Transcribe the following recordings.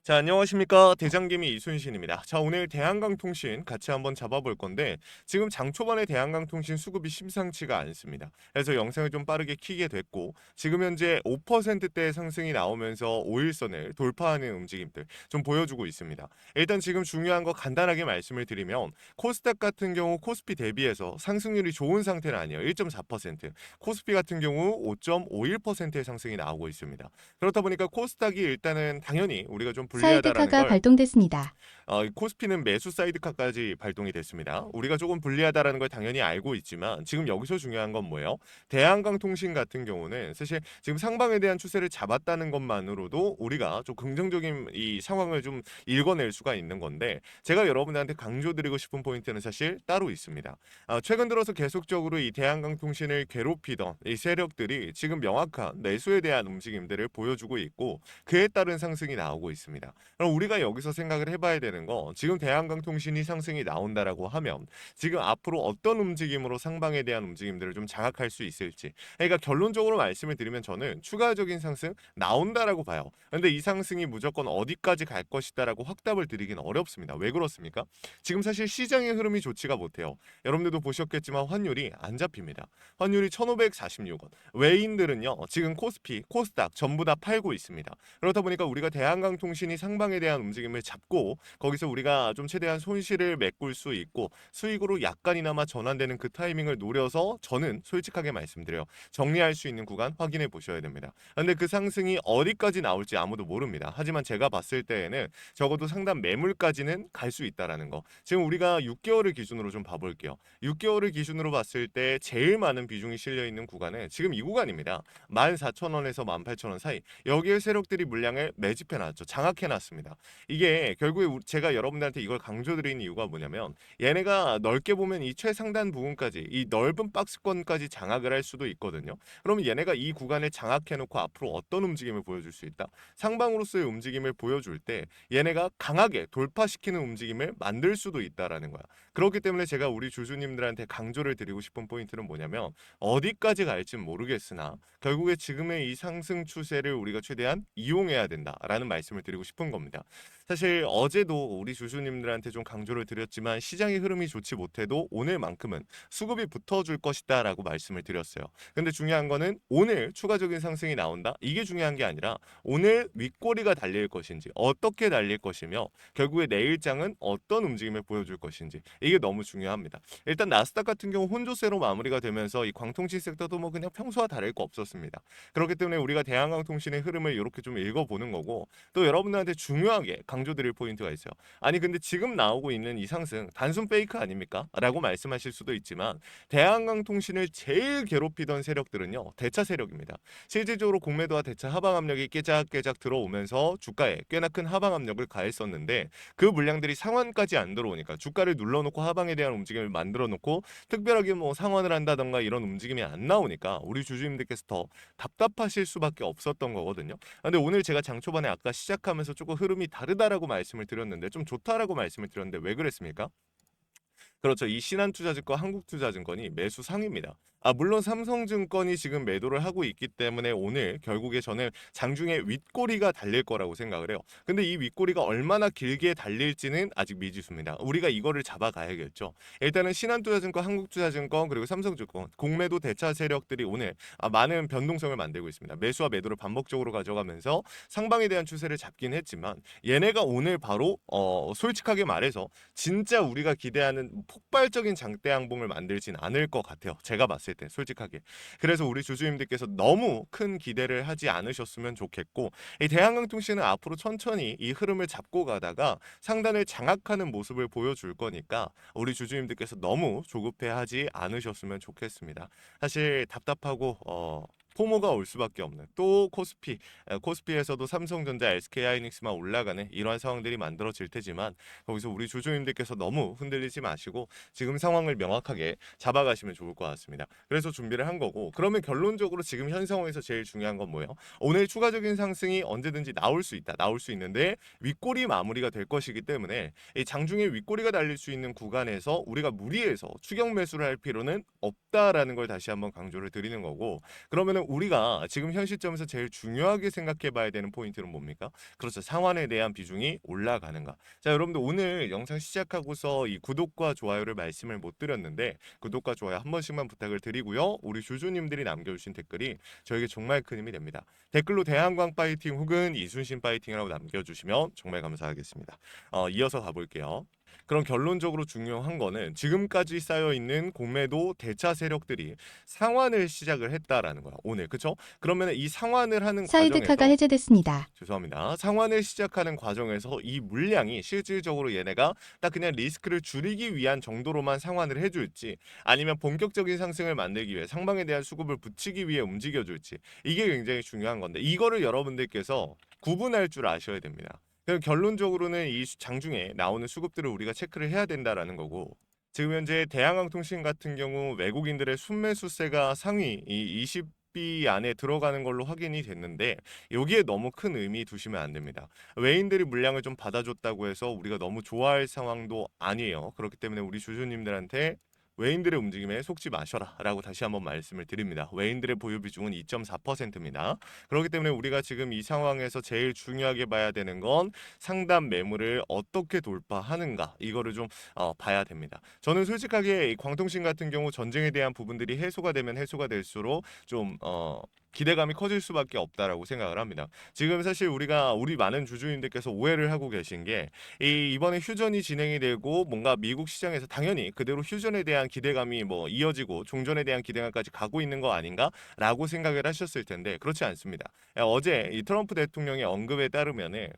자, 안녕하십니까. 대장개미 이순신입니다. 자, 오늘 대한강통신 같이 한번 잡아볼 건데 지금 장 초반에 대한강통신 수급이 심상치가 않습니다. 그래서 영상을 좀 빠르게 키게 됐고 지금 현재 5%대 상승이 나오면서 5일선을 돌파하는 움직임들 좀 보여주고 있습니다. 일단 지금 중요한 거 간단하게 말씀을 드리면 코스닥 같은 경우 코스피 대비해서 상승률이 좋은 상태는 아니에요. 1.4%. 코스피 같은 경우 5.51%의 상승이 나오고 있습니다. 그렇다 보니까 코스닥이 일단은 당연히 우리가 좀 불리하다라는 사이드카가 걸 발동됐습니다. 이 코스피는 매수 사이드카까지 발동이 됐습니다. 우리가 조금 불리하다라는 걸 당연히 알고 있지만 지금 여기서 중요한 건 뭐예요? 대한강통신 같은 경우는 사실 지금 상방에 대한 추세를 잡았다는 것만으로도 우리가 좀 긍정적인 이 상황을 좀 읽어낼 수가 있는 건데 제가 여러분들한테 강조드리고 싶은 포인트는 사실 따로 있습니다. 최근 들어서 계속적으로 이 대한강통신을 괴롭히던 이 세력들이 지금 명확한 매수에 대한 움직임들을 보여주고 있고 그에 따른 상승이 나오고 있습니다. 그럼 우리가 여기서 생각을 해봐야 되는 거 지금 대한강통신이 상승이 나온다라고 하면 지금 앞으로 어떤 움직임으로 상방에 대한 움직임들을 좀 장악할 수 있을지 그러니까 결론적으로 말씀을 드리면 저는 추가적인 상승 나온다라고 봐요. 근데 이 상승이 무조건 어디까지 갈 것이다라고 확답을 드리긴 어렵습니다. 왜 그렇습니까? 지금 사실 시장의 흐름이 좋지가 못해요. 여러분들도 보셨겠지만 환율이 안 잡힙니다. 환율이 1,546원. 외인들은요 지금 코스피, 코스닥 전부 다 팔고 있습니다. 그렇다 보니까 우리가 대한강통신이 상방에 대한 움직임을 잡고 거기서 우리가 좀 최대한 손실을 메꿀 수 있고 수익으로 약간이나마 전환되는 그 타이밍을 노려서 저는 솔직하게 말씀드려요. 정리할 수 있는 구간 확인해 보셔야 됩니다. 근데 그 상승이 어디까지 나올지 아무도 모릅니다. 하지만 제가 봤을 때에는 적어도 상단 매물까지는 갈 수 있다라는 거. 지금 우리가 6개월을 기준으로 좀 봐볼게요. 6개월을 기준으로 봤을 때 제일 많은 비중이 실려 있는 구간은 지금 이 구간입니다. 14,000원에서 18,000원 사이. 여기에 세력들이 물량을 매집해 놨죠. 장악해 놨습니다. 이게 결국에 제가 여러분들한테 이걸 강조드리는 이유가 뭐냐면 얘네가 넓게 보면 이 최상단 부분까지 이 넓은 박스권까지 장악을 할 수도 있거든요. 그러면 얘네가 이 구간을 장악해 놓고 앞으로 어떤 움직임을 보여줄 수 있다? 상방으로서의 움직임을 보여줄 때 얘네가 강하게 돌파시키는 움직임을 만들 수도 있다라는 거야. 그렇기 때문에 제가 우리 주주님들한테 강조를 드리고 싶은 포인트는 뭐냐면 어디까지 갈지는 모르겠으나 결국에 지금의 이 상승 추세를 우리가 최대한 이용해야 된다라는 말씀을 드리고 싶은 겁니다. 사실 어제도 우리 주주님들한테 좀 강조를 드렸지만 시장의 흐름이 좋지 못해도 오늘만큼은 수급이 붙어줄 것이다라고 말씀을 드렸어요. 근데 중요한 거는 오늘 추가적인 상승이 나온다? 이게 중요한 게 아니라 오늘 윗꼬리가 달릴 것인지 어떻게 달릴 것이며 결국에 내일장은 어떤 움직임을 보여줄 것인지 이게 너무 중요합니다. 일단 나스닥 같은 경우 혼조세로 마무리가 되면서 이 광통신 섹터도 뭐 그냥 평소와 다를 거 없었습니다. 그렇기 때문에 우리가 대한강통신의 흐름을 이렇게 좀 읽어보는 거고 또 여러분들한테 중요하게 강조드릴 포인트가 있어요. 아니 근데 지금 나오고 있는 이 상승 단순 페이크 아닙니까? 라고 말씀하실 수도 있지만 대한강통신을 제일 괴롭히던 세력들은요. 대차 세력입니다. 실질적으로 공매도와 대차 하방 압력이 깨작깨작 들어오면서 주가에 꽤나 큰 하방 압력을 가했었는데 그 물량들이 상환까지 안 들어오니까 주가를 눌러놓고 하방에 대한 움직임을 만들어 놓고 특별하게 뭐 상환을 한다던가 이런 움직임이 안 나오니까 우리 주주님들께서 더 답답하실 수밖에 없었던 거거든요. 근데 오늘 제가 장 초반에 아까 시작하면서 조금 흐름이 다르다라고 말씀을 드렸는데 좀 좋다라고 말씀을 드렸는데 왜 그랬습니까? 그렇죠. 이 신한투자증권, 한국투자증권이 매수 상입니다. 물론 삼성증권이 지금 매도를 하고 있기 때문에 오늘 결국에 저는 장중에 윗꼬리가 달릴 거라고 생각을 해요. 근데 이 윗꼬리가 얼마나 길게 달릴지는 아직 미지수입니다. 우리가 이거를 잡아가야겠죠. 일단은 신한투자증권, 한국투자증권 그리고 삼성증권 공매도 대차 세력들이 오늘 많은 변동성을 만들고 있습니다. 매수와 매도를 반복적으로 가져가면서 상방에 대한 추세를 잡긴 했지만 얘네가 오늘 바로 솔직하게 말해서 진짜 우리가 기대하는 폭발적인 장대 항봉을 만들진 않을 것 같아요. 제가 봤을 때 솔직하게. 그래서 우리 주주님들께서 너무 큰 기대를 하지 않으셨으면 좋겠고 이 대한강통신은 앞으로 천천히 이 흐름을 잡고 가다가 상단을 장악하는 모습을 보여줄 거니까 우리 주주님들께서 너무 조급해하지 않으셨으면 좋겠습니다. 사실 답답하고 포모가 올 수밖에 없는 또 코스피 코스피에서도 삼성전자, SK하이닉스만 올라가는 이러한 상황들이 만들어질 테지만 거기서 우리 주주님들께서 너무 흔들리지 마시고 지금 상황을 명확하게 잡아가시면 좋을 것 같습니다. 그래서 준비를 한 거고 그러면 결론적으로 지금 현 상황에서 제일 중요한 건 뭐예요? 오늘 추가적인 상승이 언제든지 나올 수 있다. 나올 수 있는데 윗꼬리 마무리가 될 것이기 때문에 이 장중에 윗꼬리가 달릴 수 있는 구간에서 우리가 무리해서 추격 매수를 할 필요는 없다라는 걸 다시 한번 강조를 드리는 거고 그러면은 그러면 우리가 지금 현 시점에서 제일 중요하게 생각해 봐야 되는 포인트는 뭡니까? 그렇죠. 상환에 대한 비중이 올라가는가. 자, 여러분들 오늘 영상 시작하고서 이 구독과 좋아요를 말씀을 못 드렸는데 구독과 좋아요 한 번씩만 부탁을 드리고요. 우리 주주님들이 남겨주신 댓글이 저에게 정말 큰 힘이 됩니다. 댓글로 대한광 파이팅 혹은 이순신 파이팅이라고 남겨주시면 정말 감사하겠습니다. 이어서 가볼게요. 그럼 결론적으로 중요한 거는 지금까지 쌓여있는 공매도 대차 세력들이 상환을 시작을 했다라는 거야. 오늘. 그쵸? 그러면 이 상환을 하는 사이드카가 과정에서 해제됐습니다. 죄송합니다. 상환을 시작하는 과정에서 이 물량이 실질적으로 얘네가 딱 그냥 리스크를 줄이기 위한 정도로만 상환을 해줄지 아니면 본격적인 상승을 만들기 위해 상방에 대한 수급을 붙이기 위해 움직여줄지 이게 굉장히 중요한 건데 이거를 여러분들께서 구분할 줄 아셔야 됩니다. 그럼 결론적으로는 이 장중에 나오는 수급들을 우리가 체크를 해야 된다라는 거고 지금 현재 대한항통신 같은 경우 외국인들의 순매수세가 상위 이 20비 안에 들어가는 걸로 확인이 됐는데 여기에 너무 큰 의미 두시면 안 됩니다. 외인들이 물량을 좀 받아줬다고 해서 우리가 너무 좋아할 상황도 아니에요. 그렇기 때문에 우리 주주님들한테 외인들의 움직임에 속지 마셔라 라고 다시 한번 말씀을 드립니다. 외인들의 보유 비중은 2.4%입니다. 그렇기 때문에 우리가 지금 이 상황에서 제일 중요하게 봐야 되는 건 상단 매물을 어떻게 돌파하는가 이거를 좀 봐야 됩니다. 저는 솔직하게 이 광통신 같은 경우 전쟁에 대한 부분들이 해소가 되면 해소가 될수록 좀 기대감이 커질 수밖에 없다라고 생각을 합니다. 지금 사실 우리 많은 주주님들께서 오해를 하고 계신 게 이번에 휴전이 진행이 되고 뭔가 미국 시장에서 당연히 그대로 휴전에 대한 기대감이 뭐 이어지고 종전에 대한 기대감까지 가고 있는 거 아닌가라고 생각을 하셨을 텐데 그렇지 않습니다. 어제 이 트럼프 대통령의 언급에 따르면은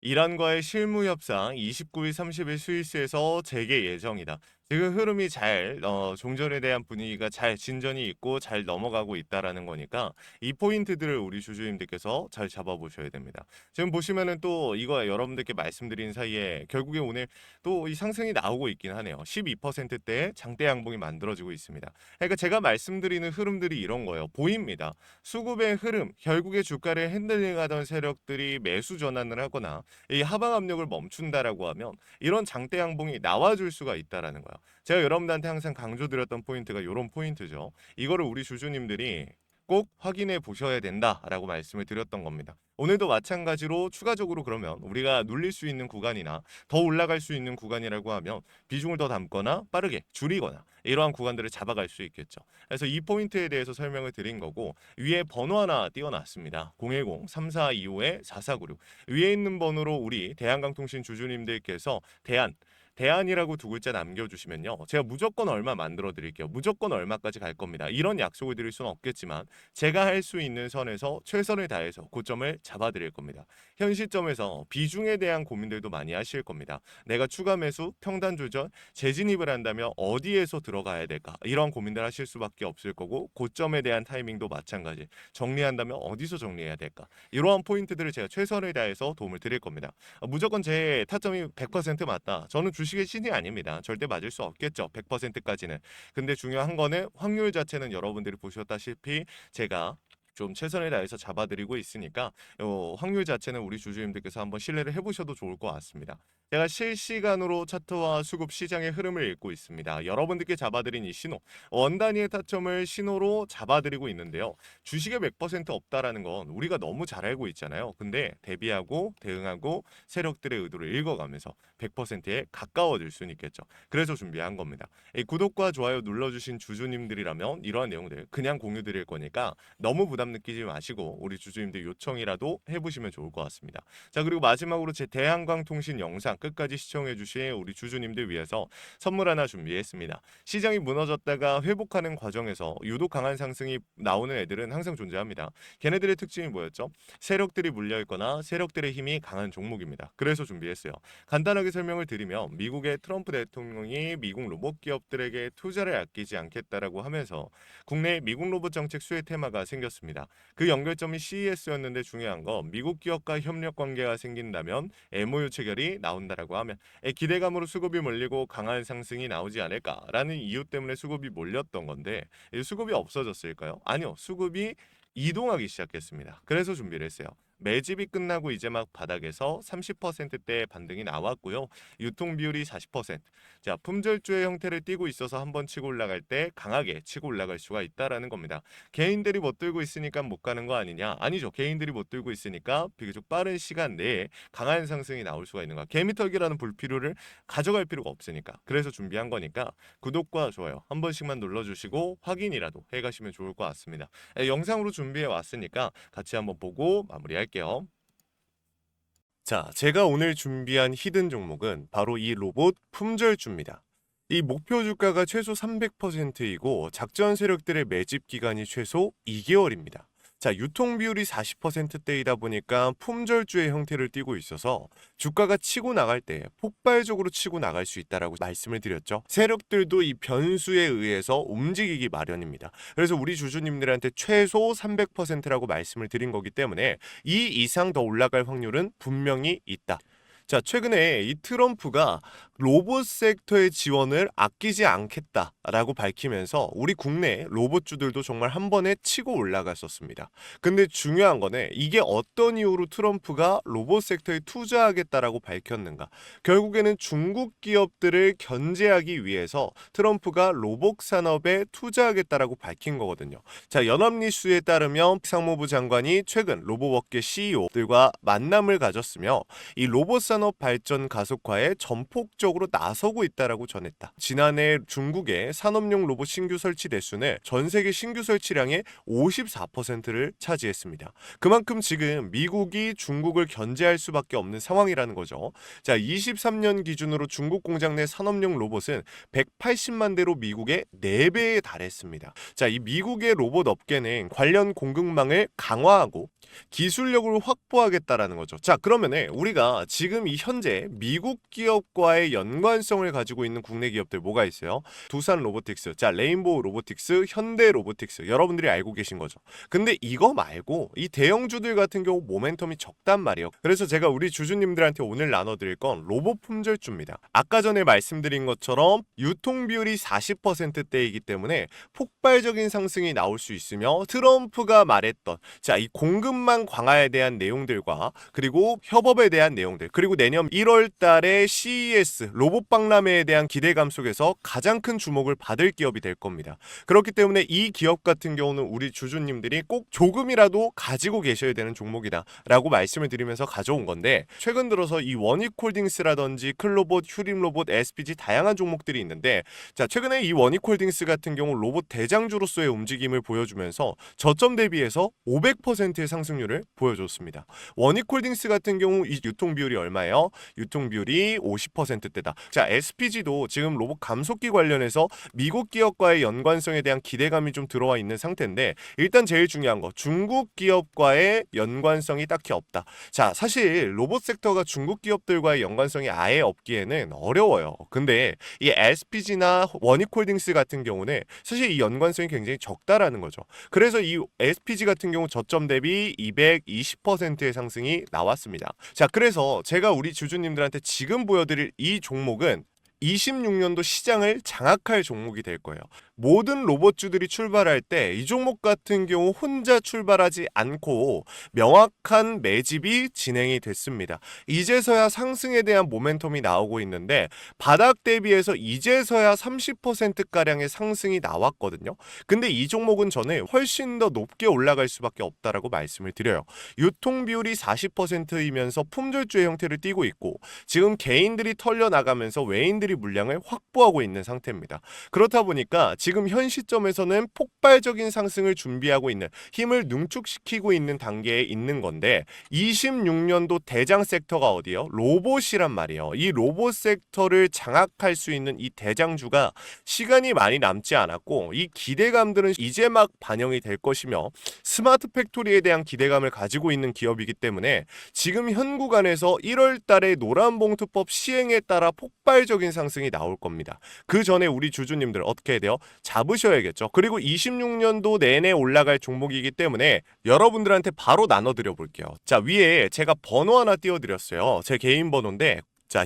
이란과의 실무 협상 29일 30일 스위스에서 재개 예정이다. 지금 흐름이 잘 종전에 대한 분위기가 잘 진전이 있고 잘 넘어가고 있다라는 거니까 이 포인트들을 우리 주주님들께서 잘 잡아보셔야 됩니다. 지금 보시면은 또 이거 여러분들께 말씀드린 사이에 결국에 오늘 또 이 상승이 나오고 있긴 하네요. 12%대 장대 양봉이 만들어지고 있습니다. 그러니까 제가 말씀드리는 흐름들이 이런 거예요. 보입니다. 수급의 흐름, 결국에 주가를 핸들링하던 세력들이 매수 전환을 하거나 이 하방 압력을 멈춘다라고 하면 이런 장대 양봉이 나와줄 수가 있다라는 거야. 제가 여러분들한테 항상 강조드렸던 포인트가 이런 포인트죠. 이거를 우리 주주님들이 꼭 확인해 보셔야 된다라고 말씀을 드렸던 겁니다. 오늘도 마찬가지로 추가적으로 그러면 우리가 눌릴 수 있는 구간이나 더 올라갈 수 있는 구간이라고 하면 비중을 더 담거나 빠르게 줄이거나 이러한 구간들을 잡아갈 수 있겠죠. 그래서 이 포인트에 대해서 설명을 드린 거고 위에 번호 하나 띄워놨습니다. 010-3425-4496 위에 있는 번호로 우리 대한강통신 주주님들께서 대안이라고 두 글자 남겨주시면요. 제가 무조건 얼마 만들어 드릴게요. 무조건 얼마까지 갈 겁니다. 이런 약속을 드릴 수는 없겠지만 제가 할 수 있는 선에서 최선을 다해서 고점을 잡아 드릴 겁니다. 현 시점에서 비중에 대한 고민들도 많이 하실 겁니다. 내가 추가 매수, 평단 조절, 재진입을 한다면 어디에서 들어가야 될까? 이런 고민들 하실 수밖에 없을 거고 고점에 대한 타이밍도 마찬가지. 정리한다면 어디서 정리해야 될까? 이러한 포인트들을 제가 최선을 다해서 도움을 드릴 겁니다. 무조건 제 타점이 100% 맞다. 저는 주식의 신이 아닙니다. 절대 맞을 수 없겠죠. 100%까지는. 근데 중요한 거는 확률 자체는 여러분들이 보셨다시피 제가 좀 최선을 다해서 잡아드리고 있으니까 확률 자체는 우리 주주님들께서 한번 신뢰를 해보셔도 좋을 것 같습니다. 제가 실시간으로 차트와 수급 시장의 흐름을 읽고 있습니다. 여러분들께 잡아드린 이 신호, 원 단위의 타점을 신호로 잡아드리고 있는데요. 주식에 100% 없다라는 건 우리가 너무 잘 알고 있잖아요. 근데 대비하고 대응하고 세력들의 의도를 읽어가면서 100%에 가까워질 수는 있겠죠. 그래서 준비한 겁니다. 이 구독과 좋아요 눌러주신 주주님들이라면 이러한 내용들 그냥 공유 드릴 거니까 너무 부담 느끼지 마시고 우리 주주님들 요청이라도 해보시면 좋을 것 같습니다. 자, 그리고 마지막으로 제 대한광통신 영상 끝까지 시청해주신 우리 주주님들 위해서 선물 하나 준비했습니다. 시장이 무너졌다가 회복하는 과정에서 유독 강한 상승이 나오는 애들은 항상 존재합니다. 걔네들의 특징이 뭐였죠? 세력들이 물려있거나 세력들의 힘이 강한 종목입니다. 그래서 준비했어요. 간단하게 설명을 드리면 미국의 트럼프 대통령이 미국 로봇 기업들에게 투자를 아끼지 않겠다라고 하면서 국내 미국 로봇 정책 수혜 테마가 생겼습니다. 그 연결점이 CES였는데 중요한 건 미국 기업과 협력 관계가 생긴다면 MOU 체결이 나온다라고 하면 기대감으로 수급이 몰리고 강한 상승이 나오지 않을까라는 이유 때문에 수급이 몰렸던 건데 수급이 없어졌을까요? 아니요. 수급이 이동하기 시작했습니다. 그래서 준비를 했어요. 매집이 끝나고 이제 막 바닥에서 30%대 반등이 나왔고요. 유통 비율이 40%. 자, 품절주의 형태를 띠고 있어서 한번 치고 올라갈 때 강하게 치고 올라갈 수가 있다라는 겁니다. 개인들이 못 들고 있으니까 못 가는 거 아니냐? 아니죠. 개인들이 못 들고 있으니까 비교적 빠른 시간 내에 강한 상승이 나올 수가 있는 거야. 개미털기라는 불필요를 가져갈 필요가 없으니까. 그래서 준비한 거니까 구독과 좋아요 한 번씩만 눌러주시고 확인이라도 해가시면 좋을 것 같습니다. 영상으로 준비해 왔으니까 같이 한번 보고 마무리할게요. 자, 제가 오늘 준비한 히든 종목은 바로 이 로봇 품절주입니다. 이 목표 주가가 최소 300%이고 작전 세력들의 매집 기간이 최소 2개월입니다. 자, 유통 비율이 40%대이다 보니까 품절주의 형태를 띠고 있어서 주가가 치고 나갈 때 폭발적으로 치고 나갈 수 있다라고 말씀을 드렸죠. 세력들도 이 변수에 의해서 움직이기 마련입니다. 그래서 우리 주주님들한테 최소 300%라고 말씀을 드린 거기 때문에 이 이상 더 올라갈 확률은 분명히 있다. 자, 최근에 이 트럼프가 로봇 섹터의 지원을 아끼지 않겠다라고 밝히면서 우리 국내 로봇주들도 정말 한 번에 치고 올라갔었습니다. 근데 중요한 거는 이게 어떤 이유로 트럼프가 로봇 섹터에 투자하겠다라고 밝혔는가? 결국에는 중국 기업들을 견제하기 위해서 트럼프가 로봇 산업에 투자하겠다라고 밝힌 거거든요. 자, 연합뉴스에 따르면 상무부 장관이 최근 로봇업계 CEO들과 만남을 가졌으며 이 로봇 산업 발전 가속화에 전폭적으로 나서고 있다라고 전했다. 지난해 중국의 산업용 로봇 신규 설치 대수는 전 세계 신규 설치량의 54%를 차지했습니다. 그만큼 지금 미국이 중국을 견제할 수밖에 없는 상황이라는 거죠. 자, 23년 기준으로 중국 공장 내 산업용 로봇은 180만 대로 미국의 4배에 달했습니다. 자, 이 미국의 로봇 업계는 관련 공급망을 강화하고 기술력을 확보하겠다라는 거죠. 자, 그러면은 우리가 지금 이 현재 미국 기업과의 연관성을 가지고 있는 국내 기업들 뭐가 있어요? 두산 로보틱스, 자, 레인보우 로보틱스, 현대 로보틱스, 여러분들이 알고 계신 거죠. 근데 이거 말고 이 대형주들 같은 경우 모멘텀이 적단 말이에요. 그래서 제가 우리 주주님들한테 오늘 나눠드릴 건 로봇 품절주입니다. 아까 전에 말씀드린 것처럼 유통 비율이 40%대이기 때문에 폭발적인 상승이 나올 수 있으며 트럼프가 말했던 자, 이 공급망 강화에 대한 내용들과 그리고 협업에 대한 내용들 그리고 내년 1월 달에 CES 로봇 박람회에 대한 기대감 속에서 가장 큰 주목을 받을 기업이 될 겁니다. 그렇기 때문에 이 기업 같은 경우는 우리 주주님들이 꼭 조금이라도 가지고 계셔야 되는 종목이다 라고 말씀을 드리면서 가져온 건데 최근 들어서 이 원익홀딩스라든지 클로봇, 휴림로봇, SPG 다양한 종목들이 있는데 자, 최근에 이 원익홀딩스 같은 경우 로봇 대장주로서의 움직임을 보여주면서 저점 대비해서 500%의 상승률을 보여줬습니다. 원익홀딩스 같은 경우 이 유통 비율이 얼마예요? 유통 비율이 50%대다. 자, SPG도 지금 로봇 감속기 관련해서 미국 기업과의 연관성에 대한 기대감이 좀 들어와 있는 상태인데 일단 제일 중요한 거 중국 기업과의 연관성이 딱히 없다. 자, 사실 로봇 섹터가 중국 기업들과의 연관성이 아예 없기에는 어려워요. 근데 이 SPG나 원익홀딩스 같은 경우는 사실 이 연관성이 굉장히 적다라는 거죠. 그래서 이 SPG 같은 경우 저점 대비 220%의 상승이 나왔습니다. 자, 그래서 제가 우리 주주님들한테 지금 보여드릴 이 종목은 26년도 시장을 장악할 종목이 될 거예요. 모든 로봇주들이 출발할 때 이 종목 같은 경우 혼자 출발하지 않고 명확한 매집이 진행이 됐습니다. 이제서야 상승에 대한 모멘텀이 나오고 있는데 바닥 대비해서 이제서야 30%가량의 상승이 나왔거든요. 근데 이 종목은 저는 훨씬 더 높게 올라갈 수밖에 없다라고 말씀을 드려요. 유통 비율이 40%이면서 품절주의 형태를 띠고 있고 지금 개인들이 털려나가면서 외인들이 물량을 확보하고 있는 상태입니다. 그렇다 보니까 지금 현 시점에서는 폭발적인 상승을 준비하고 있는 힘을 능축시키고 있는 단계에 있는 건데 26년도 대장 섹터가 어디예요? 로봇이란 말이에요. 이 로봇 섹터를 장악할 수 있는 이 대장주가 시간이 많이 남지 않았고 이 기대감들은 이제 막 반영이 될 것이며 스마트 팩토리에 대한 기대감을 가지고 있는 기업이기 때문에 지금 현 구간에서 1월 달에 노란봉투법 시행에 따라 폭발적인 상승이 나올 겁니다. 그 전에 우리 주주님들 어떻게 해야 돼요? 잡으셔야겠죠. 그리고 26년도 내내 올라갈 종목이기 때문에 여러분들한테 바로 나눠드려 볼게요. 자, 위에 제가 번호 하나 띄워드렸어요. 제 개인 번호인데 자,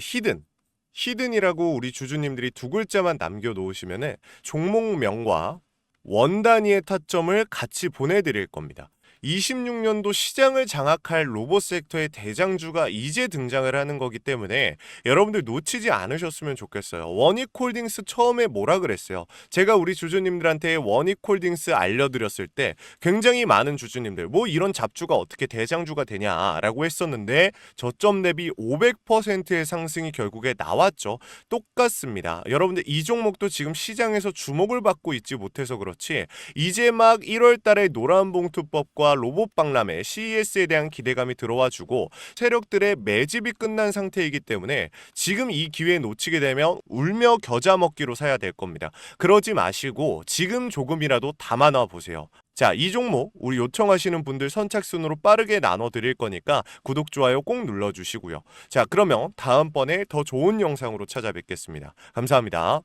히든이라고 우리 주주님들이 두 글자만 남겨놓으시면은 종목명과 원 단위의 타점을 같이 보내드릴 겁니다. 26년도 시장을 장악할 로봇 섹터의 대장주가 이제 등장을 하는 거기 때문에 여러분들 놓치지 않으셨으면 좋겠어요. 원익홀딩스 처음에 뭐라 그랬어요? 제가 우리 주주님들한테 원익홀딩스 알려드렸을 때 굉장히 많은 주주님들 뭐 이런 잡주가 어떻게 대장주가 되냐라고 했었는데 저점 대비 500%의 상승이 결국에 나왔죠. 똑같습니다. 여러분들 이 종목도 지금 시장에서 주목을 받고 있지 못해서 그렇지 이제 막 1월 달에 노란봉투법과 로봇 박람회 CES에 대한 기대감이 들어와주고 세력들의 매집이 끝난 상태이기 때문에 지금 이 기회 놓치게 되면 울며 겨자 먹기로 사야 될 겁니다. 그러지 마시고 지금 조금이라도 담아놔 보세요. 자, 이 종목 우리 요청하시는 분들 선착순으로 빠르게 나눠 드릴 거니까 구독, 좋아요 꼭 눌러주시고요. 자, 그러면 다음번에 더 좋은 영상으로 찾아뵙겠습니다. 감사합니다.